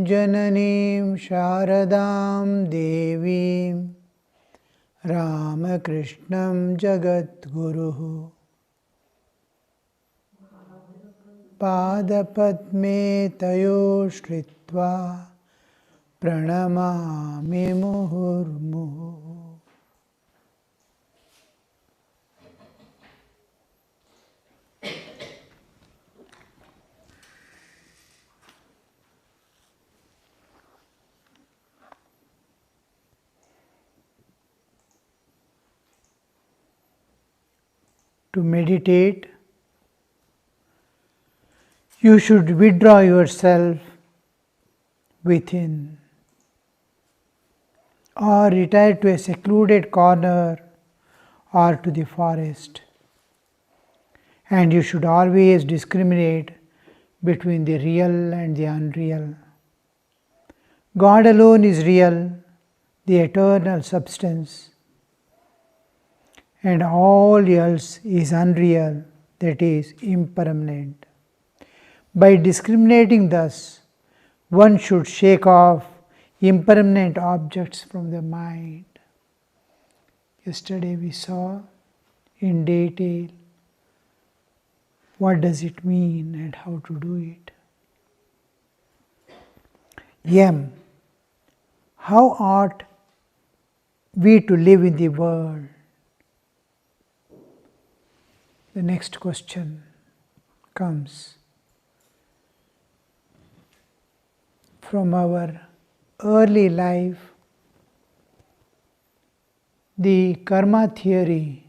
Jananim Sharadam Devim Ramakrishnam Jagadguruhu Padapadme Tayo Shritva Pranamami Muhurmuhu. To meditate, you should withdraw yourself within or retire to a secluded corner or to the forest. And you should always discriminate between the real and the unreal. God alone is real, the eternal substance, and all else is unreal, that is impermanent. By discriminating thus, one should shake off impermanent objects from the mind. Yesterday we saw in detail what does it mean and how to do it. M. How ought we to live in the world? The next question comes from our early life. The karma theory,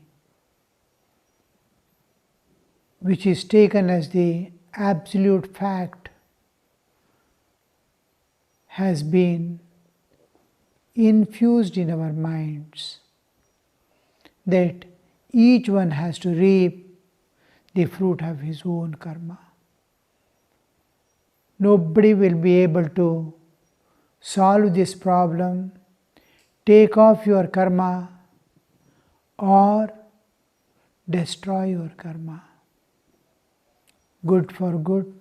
which is taken as the absolute fact, has been infused in our minds that each one has to reap the fruit of his own karma. Nobody will be able to solve this problem, take off your karma, or destroy your karma. Good for good,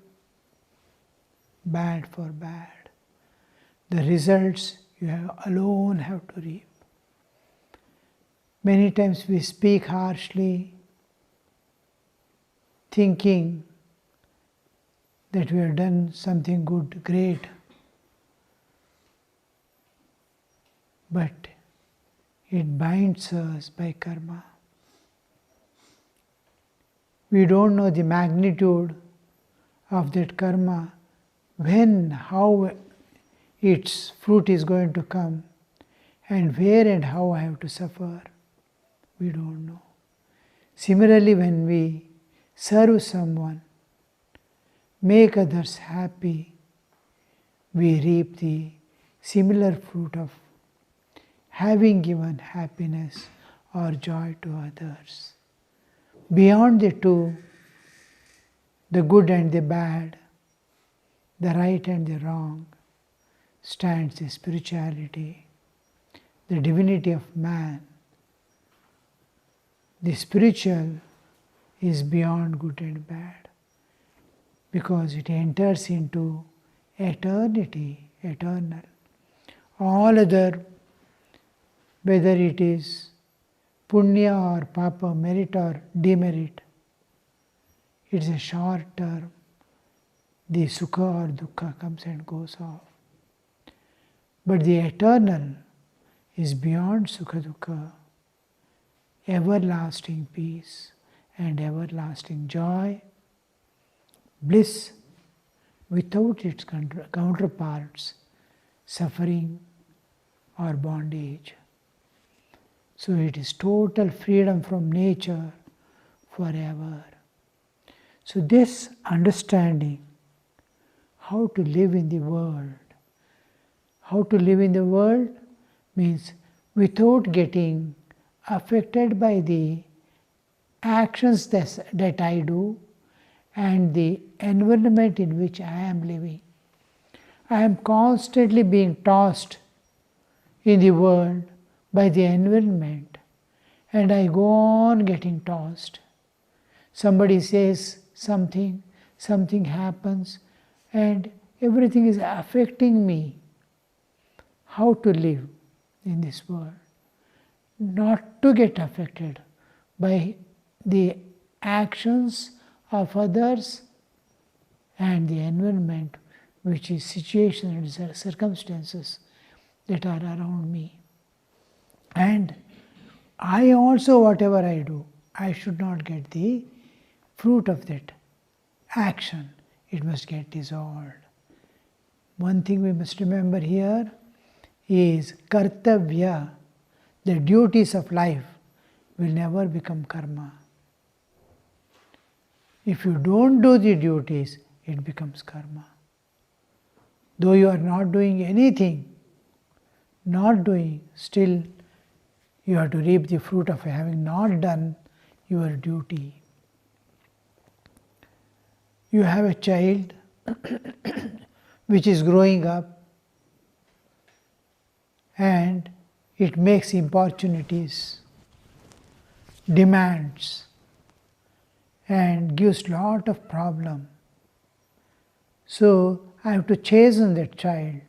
bad for bad. The results you alone have to reap. Many times we speak harshly, thinking that we have done something good, great, but it binds us by karma. We don't know the magnitude of that karma, when, how its fruit is going to come, and where and how I have to suffer. We don't know. Similarly, when we serve someone, make others happy, we reap the similar fruit of having given happiness or joy to others. Beyond the two, the good and the bad, the right and the wrong, stands the spirituality, the divinity of man. The spiritual is beyond good and bad, because it enters into eternity, eternal. All other, whether it is punya or papa, merit or demerit, it's a short term. The sukha or dukkha comes and goes off. But the eternal is beyond sukha dukkha, everlasting peace and everlasting joy, bliss without its counterparts, suffering or bondage. So it is total freedom from nature forever. So this understanding how to live in the world, how to live in the world means without getting affected by the actions that I do and the environment in which I am living. I am constantly being tossed in the world by the environment, and I go on getting tossed. Somebody says something happens, and everything is affecting me. How to live in this world? Not to get affected by the actions of others and the environment, which is situations and circumstances that are around me. And I also, whatever I do, I should not get the fruit of that action. It must get dissolved. One thing we must remember here is kartavya. The duties of life will never become karma. If you don't do the duties, it becomes karma. Though you are not doing anything, still you have to reap the fruit of having not done your duty. You have a child which is growing up and it makes importunities, demands, and gives lot of problem. So I have to chasten that child.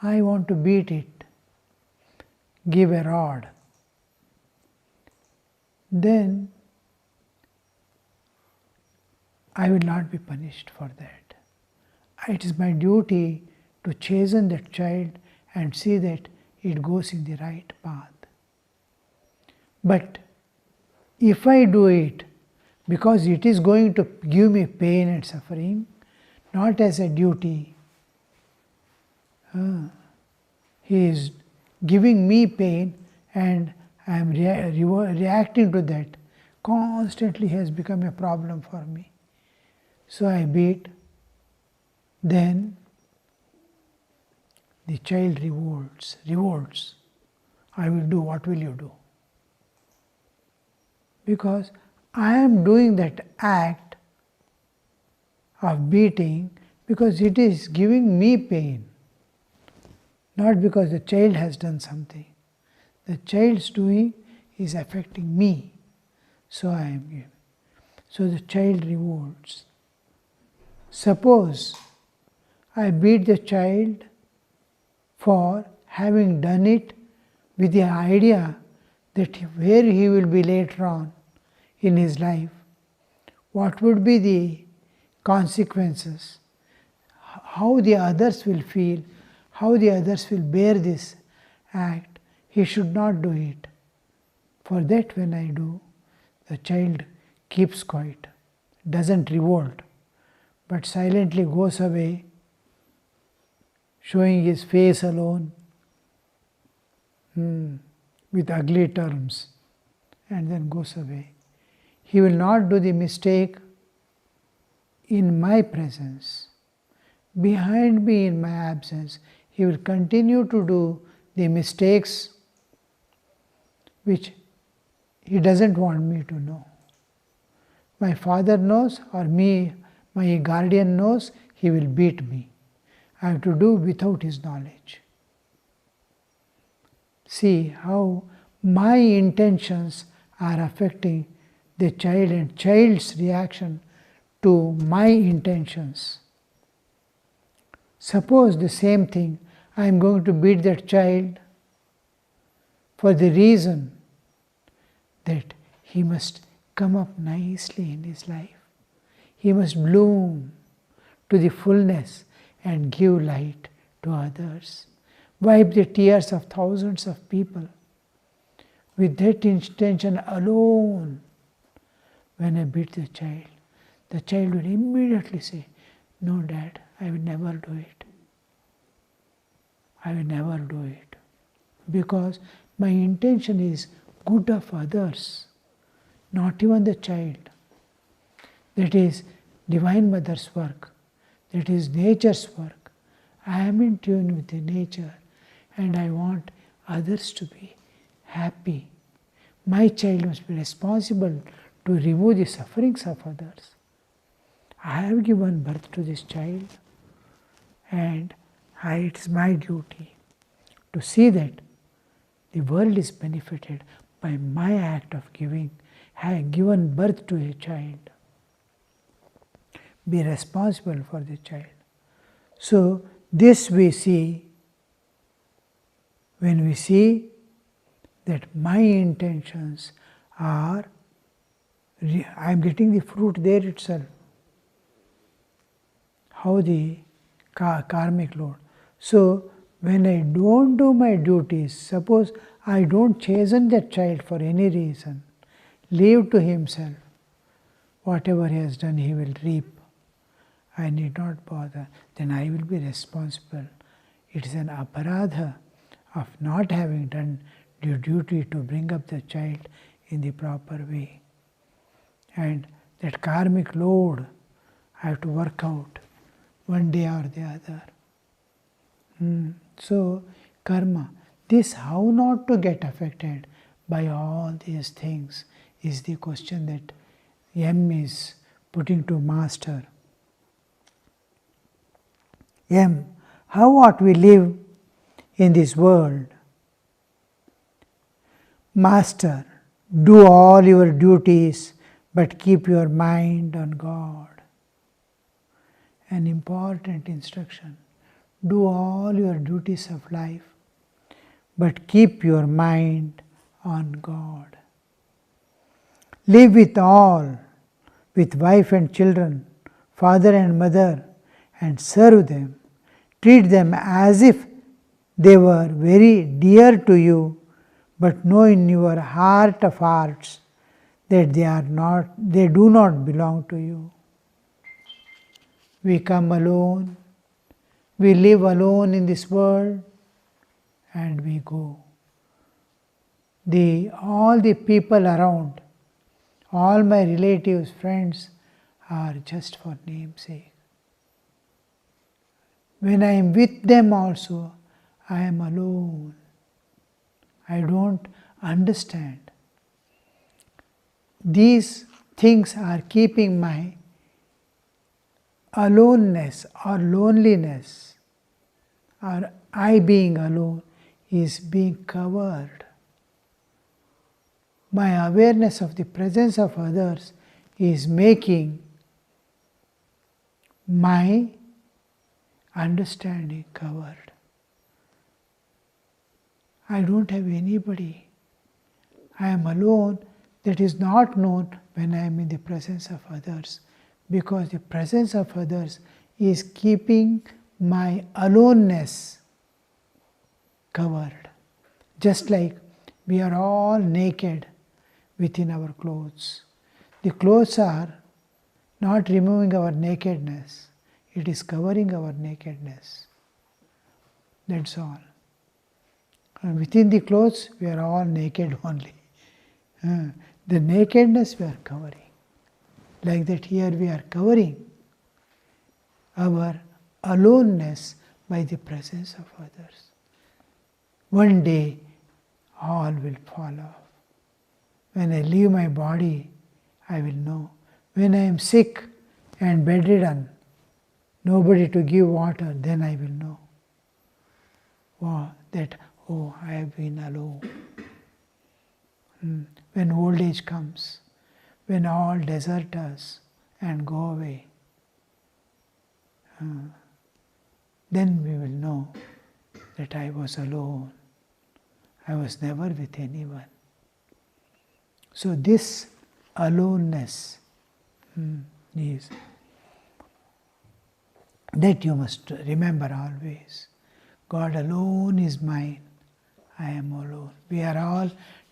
I want to beat it, give a rod. Then I will not be punished for that. It is my duty to chasten that child and see that it goes in the right path. But if I do it because it is going to give me pain and suffering, not as a duty, he is giving me pain and I am reacting to that, constantly has become a problem for me. So I beat, then the child revolts. I will do, what will you do? Because I am doing that act of beating because it is giving me pain, not because the child has done something. The child's doing is affecting me, so I am giving. So the child revolts. Suppose I beat the child for having done it with the idea that where he will be later on in his life, what would be the consequences, how the others will feel, how the others will bear this act. He should not do it. For that, when I do, the child keeps quiet, doesn't revolt, but silently goes away, showing his face alone with ugly terms, and then goes away. He will not do the mistake in my presence. Behind me in my absence, he will continue to do the mistakes which he doesn't want me to know. My father knows, or me, my guardian knows, he will beat me. I have to do without his knowledge. See how my intentions are affecting the child and child's reaction to my intentions. Suppose the same thing, I am going to beat that child for the reason that he must come up nicely in his life. He must bloom to the fullness and give light to others. Wipe the tears of thousands of people. With that intention alone, when I beat the child will immediately say, "No, Dad, I will never do it. I will never do it." Because my intention is good of others, not even the child. That is Divine Mother's work. That is nature's work. I am in tune with the nature and I want others to be happy. My child must be responsible to remove the sufferings of others. I have given birth to this child and it is my duty to see that the world is benefited by my act of giving, having given birth to a child. Be responsible for the child. So this we see when we see that my intentions are, I am getting the fruit there itself. How the karmic load. So when I don't do my duties, suppose I don't chasten that child for any reason, leave to himself, whatever he has done he will reap. I need not bother, then I will be responsible. It is an aparadha of not having done due duty to bring up the child in the proper way. And that karmic load I have to work out one day or the other. So karma, this how not to get affected by all these things is the question that M is putting to Master. M, how ought we live in this world? Master, do all your duties, but keep your mind on God. An important instruction. Do all your duties of life, but keep your mind on God. Live with all, with wife and children, father and mother, and serve them. Treat them as if they were very dear to you, but know in your heart of hearts that they do not belong to you. We come alone, we live alone in this world, and we go. All the people around, all my relatives, friends, are just for namesake. When I am with them also, I am alone. I don't understand. These things are keeping my aloneness or loneliness, or I being alone, is being covered. My awareness of the presence of others is making my understanding covered. I don't have anybody. I am alone. That is not known when I am in the presence of others, because the presence of others is keeping my aloneness covered. Just like we are all naked within our clothes. The clothes are not removing our nakedness, it is covering our nakedness. That's all. And within the clothes, we are all naked only. The nakedness we are covering. Like that, here we are covering our aloneness by the presence of others. One day, all will fall off. When I leave my body, I will know. When I am sick and bedridden, nobody to give water, then I will know. Wow, I have been alone. When old age comes, when all desert us and go away, then we will know that I was alone. I was never with anyone. So this aloneness is that you must remember always. God alone is mine. I am alone. We are all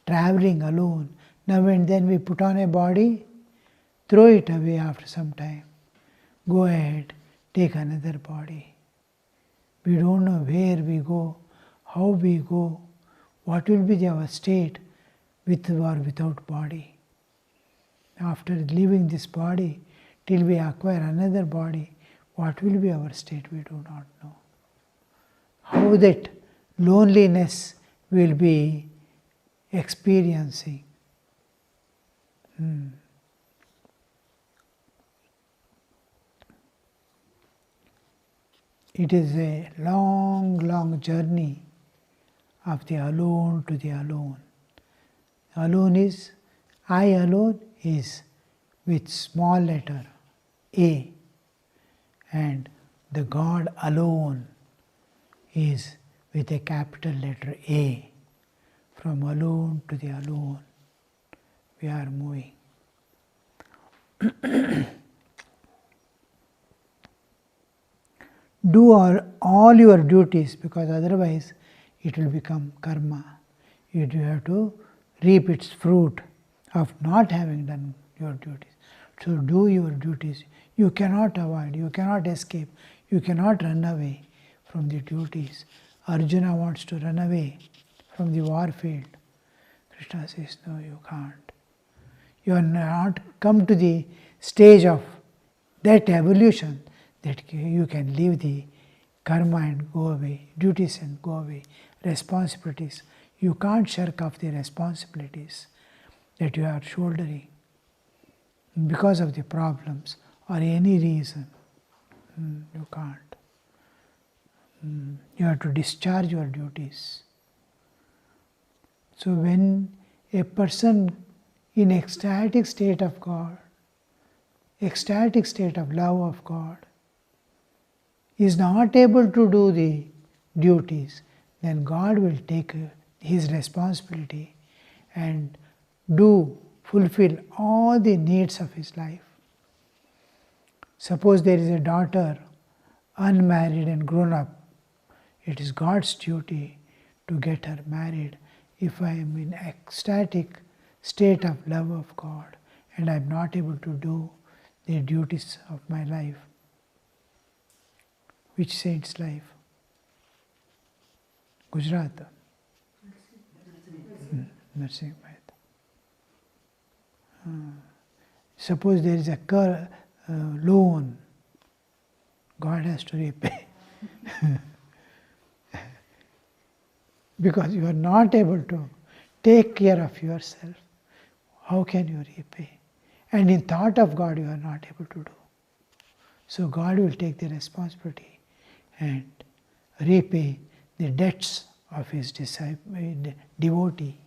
traveling alone. Now and then we put on a body, throw it away after some time. Go ahead, take another body. We don't know where we go, how we go, what will be our state with or without body. After leaving this body, till we acquire another body, what will be our state, we do not know. How that loneliness will be experiencing. It is a long, long journey of the alone to the alone. Alone is, I alone is with small letter A, and The God alone is with a capital letter A. From alone to the alone, we are moving. Do all your duties, because otherwise it will become karma. You have to reap its fruit of not having done your duties. So do your duties. You cannot avoid, you cannot escape, you cannot run away from the duties. Arjuna wants to run away from the war field. Krishna says, no, you can't. You are not come to the stage of that evolution that you can leave the karma and go away, duties and go away, responsibilities. You can't shirk off the responsibilities that you are shouldering because of the problems or any reason. You can't. You have to discharge your duties. So when a person in ecstatic state of God, ecstatic state of love of God, is not able to do the duties, then God will take His responsibility and fulfill all the needs of his life. Suppose there is a daughter, unmarried and grown up, it is God's duty to get her married. If I am in ecstatic state of love of God and I am not able to do the duties of my life, which saint's life? Gujarat. Nursing Suppose there is a loan, God has to repay. Because you are not able to take care of yourself, how can you repay? And in thought of God you are not able to do. So God will take the responsibility and repay the debts of his devotee.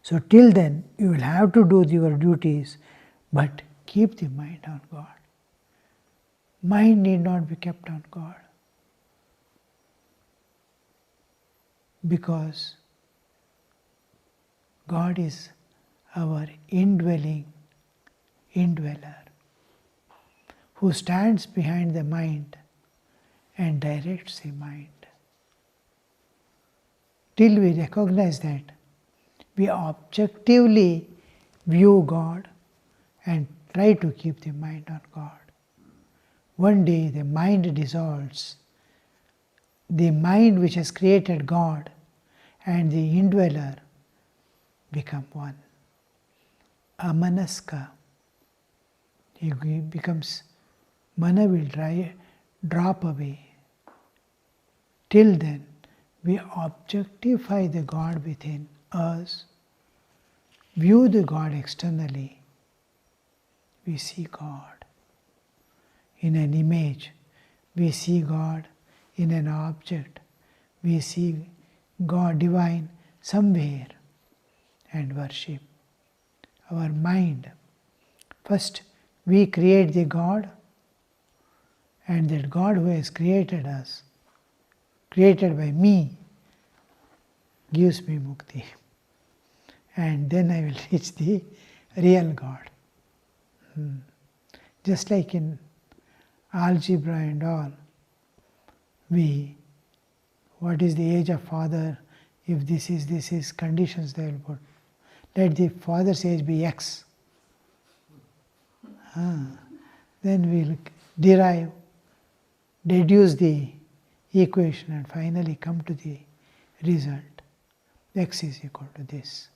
So till then you will have to do your duties, but keep the mind on God. Mind need not be kept on God. Because God is our indweller, who stands behind the mind and directs the mind. Till we recognize that, we objectively view God and try to keep the mind on God. One day the mind dissolves. The mind which has created God and the indweller become one. Amanaska. He becomes, mana will drop away. Till then, we objectify the God within us, view the God externally. We see God in an image. We see God in an object. We see God divine somewhere and worship. Our mind. First, we create the God, and that God who has created us, created by me, gives me mukti. And then I will reach the real God. Just like in algebra and all, what is the age of father? If this is conditions they will put. Let the father's age be X. Then we will deduce the equation and finally come to the result. X is equal to this.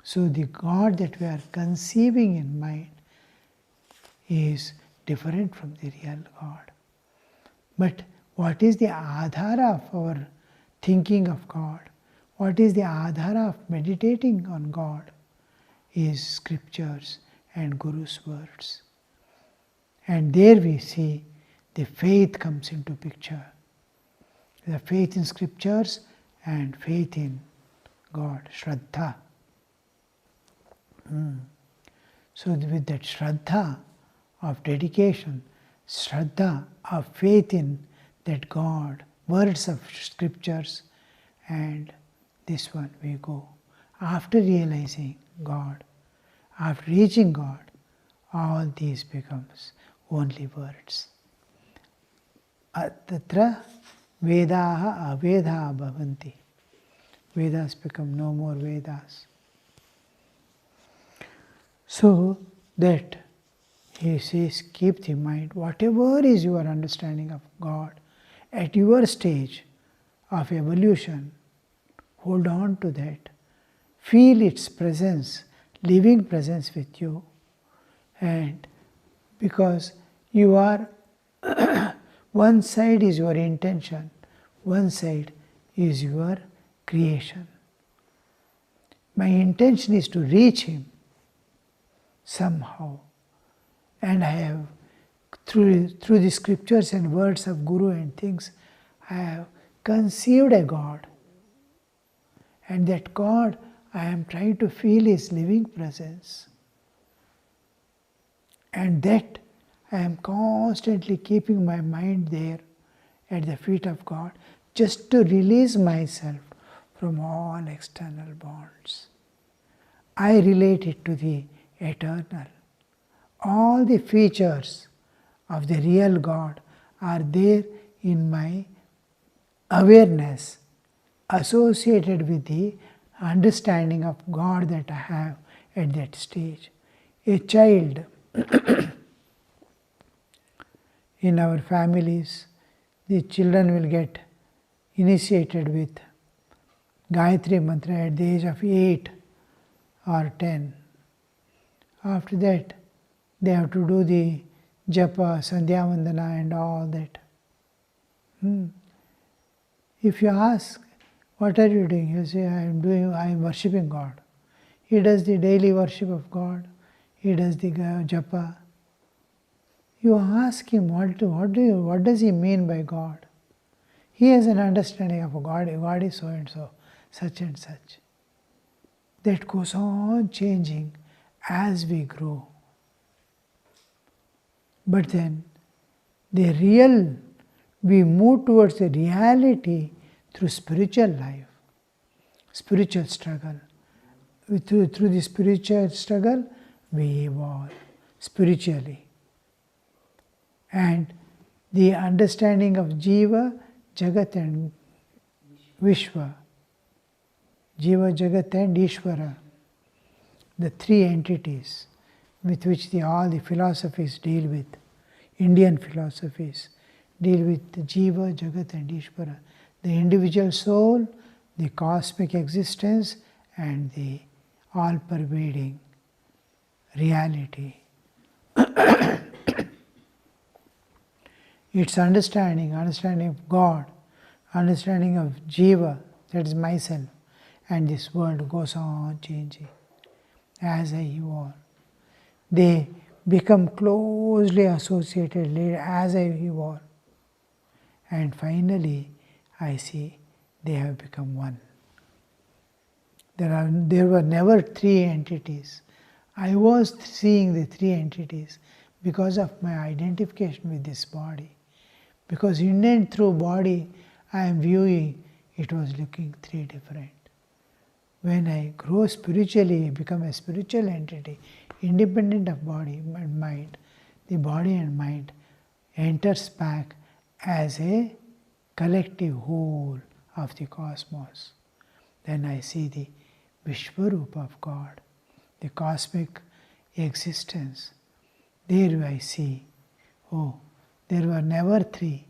So the God that we are conceiving in mind is different from the real God. But what is the adhara of our thinking of God? What is the adhara of meditating on God? Is scriptures and Guru's words. And there we see the faith comes into picture. The faith in scriptures and faith in God, Shraddha. So with that Shraddha of dedication, Shraddha, of faith in that God, words of scriptures, and this one we go. After realizing God, after reaching God, all these becomes only words. Tatra Vedaha Avedaha Bhavanti. Vedas become no more Vedas. So that he says, keep in mind, whatever is your understanding of God, at your stage of evolution, hold on to that. Feel its presence, living presence with you. And because you are, one side is your intention, one side is your creation. My intention is to reach Him somehow. And I have, through the scriptures and words of Guru and things, I have conceived a God. And that God, I am trying to feel His living presence. And that I am constantly keeping my mind there at the feet of God, just to release myself from all external bonds. I relate it to the eternal. All the features of the real God are there in my awareness, associated with the understanding of God that I have at that stage. A child in our families, the children will get initiated with Gayatri Mantra at the age of 8 or 10. After that, they have to do the japa, sandhya vandana and all that. If you ask, what are you doing? You say, I am worshipping God. He does the daily worship of God. He does the japa. You ask him, what does he mean by God? He has an understanding of God. God is so and so, such and such. That goes on changing as we grow. But then, we move towards the reality through spiritual life, spiritual struggle. Through the spiritual struggle, we evolve spiritually. And the understanding of Jiva, Jagat and Vishwa, Jiva, Jagat and Ishvara, the three entities with which all the philosophies deal with, Indian philosophies deal with the Jiva, Jagat and Ishvara, the individual soul, the cosmic existence and the all-pervading reality. It's understanding of God, understanding of Jiva, that is myself, and this world goes on changing as I evolve. They become closely associated as I evolve. And finally, I see they have become one. There were never three entities. I was seeing the three entities because of my identification with this body. Because in and through body, I am viewing, it was looking three different. When I grow spiritually, become a spiritual entity, independent of body and mind, the body and mind enters back as a collective whole of the cosmos. Then I see the Vishwarupa of God, the cosmic existence. There I see, there were never three.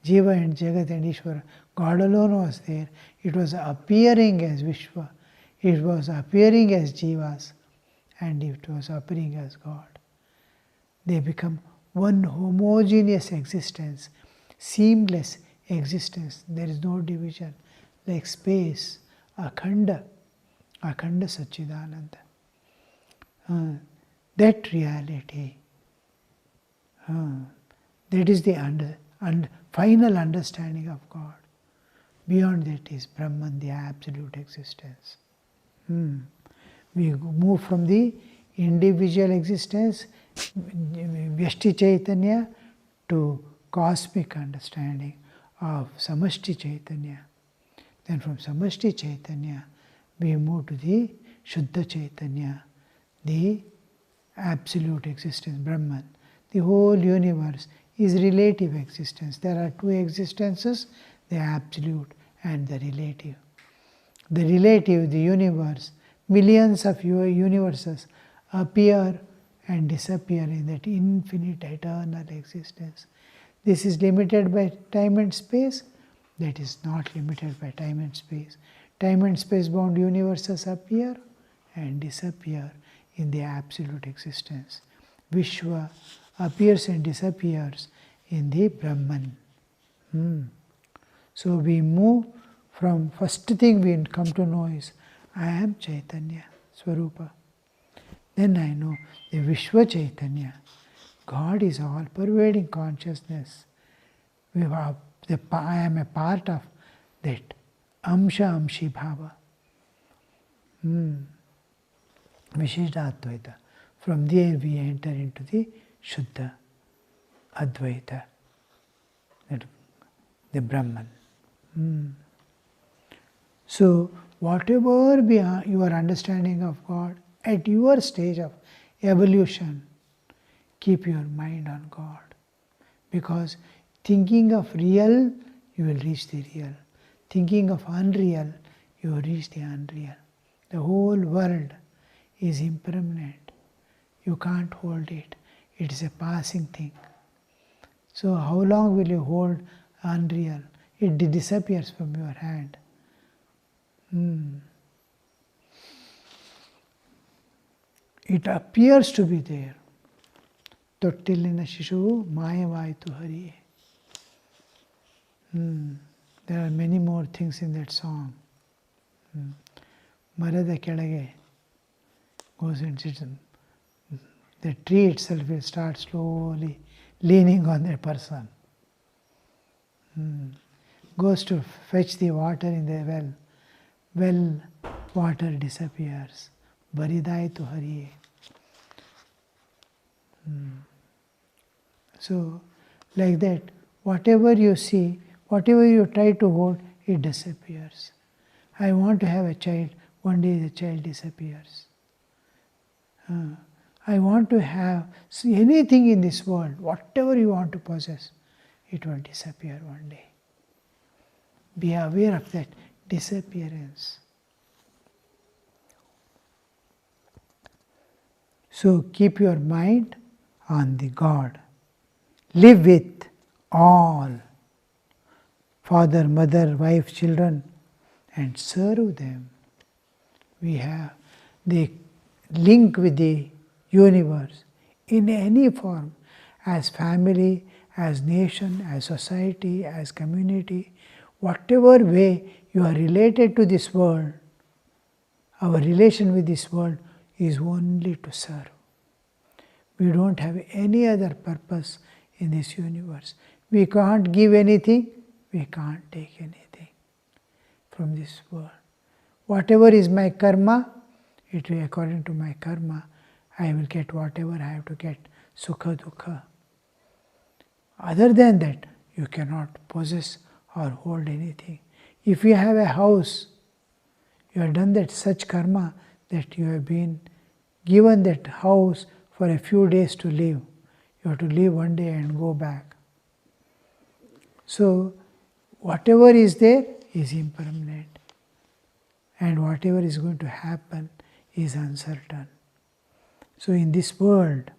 Jiva and Jagat and Ishvara. God alone was there. It was appearing as Vishwa. It was appearing as Jivas. And it was appearing as God. They become one homogeneous existence, seamless existence. There is no division. Like space, Akhanda Satchidananda. That reality, that is the final understanding of God. Beyond that is Brahman, the absolute existence. We move from the individual existence, Vyashti Chaitanya, to cosmic understanding of Samashti Chaitanya. Then from Samashti Chaitanya, we move to the Shuddha Chaitanya, the absolute existence, Brahman. The whole universe is relative existence. There are two existences, the absolute and the relative. The relative, the universe, millions of universes appear and disappear in that infinite eternal existence. This is limited by time and space. That is not limited by time and space. Time and space bound universes appear and disappear in the absolute existence. Vishwa appears and disappears in the Brahman. So we move from first thing we come to know is I am Chaitanya, Swarupa. Then I know the Vishwa Chaitanya. God is all pervading consciousness. I am a part of that Amsha Amshi Bhava. Vishishta Advaita. From there we enter into the Shuddha Advaita, the Brahman. So whatever be your understanding of God, at your stage of evolution, keep your mind on God. Because thinking of real, you will reach the real. Thinking of unreal, you will reach the unreal. The whole world is impermanent. You can't hold it. It is a passing thing. So how long will you hold unreal? It disappears from your hand. It appears to be there. Tottillina Shishu Mayavaitu Hari. There are many more things in that song. Marada Kelage goes and sits. The tree itself will start slowly leaning on that person. Goes to fetch the water in the well. Well, water disappears. Baridaitu Hari. So, like that, whatever you see, whatever you try to hold, it disappears. I want to have a child, one day the child disappears. I want to have anything in this world, whatever you want to possess, it will disappear one day. Be aware of that disappearance. So keep your mind on the God. Live with all, father, mother, wife, children, and serve them. We have the link with the universe in any form, as family, as nation, as society, as community, whatever way you are related to this world, our relation with this world is only to serve. We don't have any other purpose in this universe. We can't give anything, we can't take anything from this world. Whatever is my karma, it will, according to my karma, I will get whatever I have to get, sukha dukha. Other than that, you cannot possess or hold anything. If you have a house, you have done that such karma that you have been given that house for a few days to live. You have to live one day and go back. So, whatever is there is impermanent, and whatever is going to happen is uncertain. So, in this world,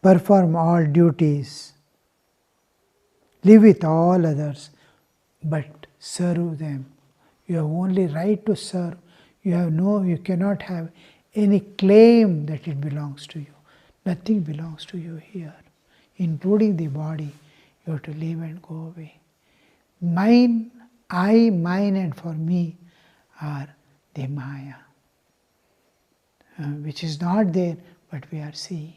perform all duties, live with all others, but serve them. You have only right to serve. You cannot have any claim that it belongs to you. Nothing belongs to you here, including the body. You have to leave and go away. Mine, I, mine, and for me are the Maya, which is not there, but we are seeing.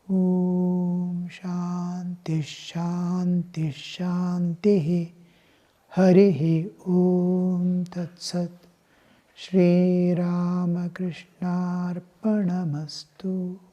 Om Shanti Shanti Shanti Harihi Om Tat Sat Shri Ramakrishna Arpanamastu.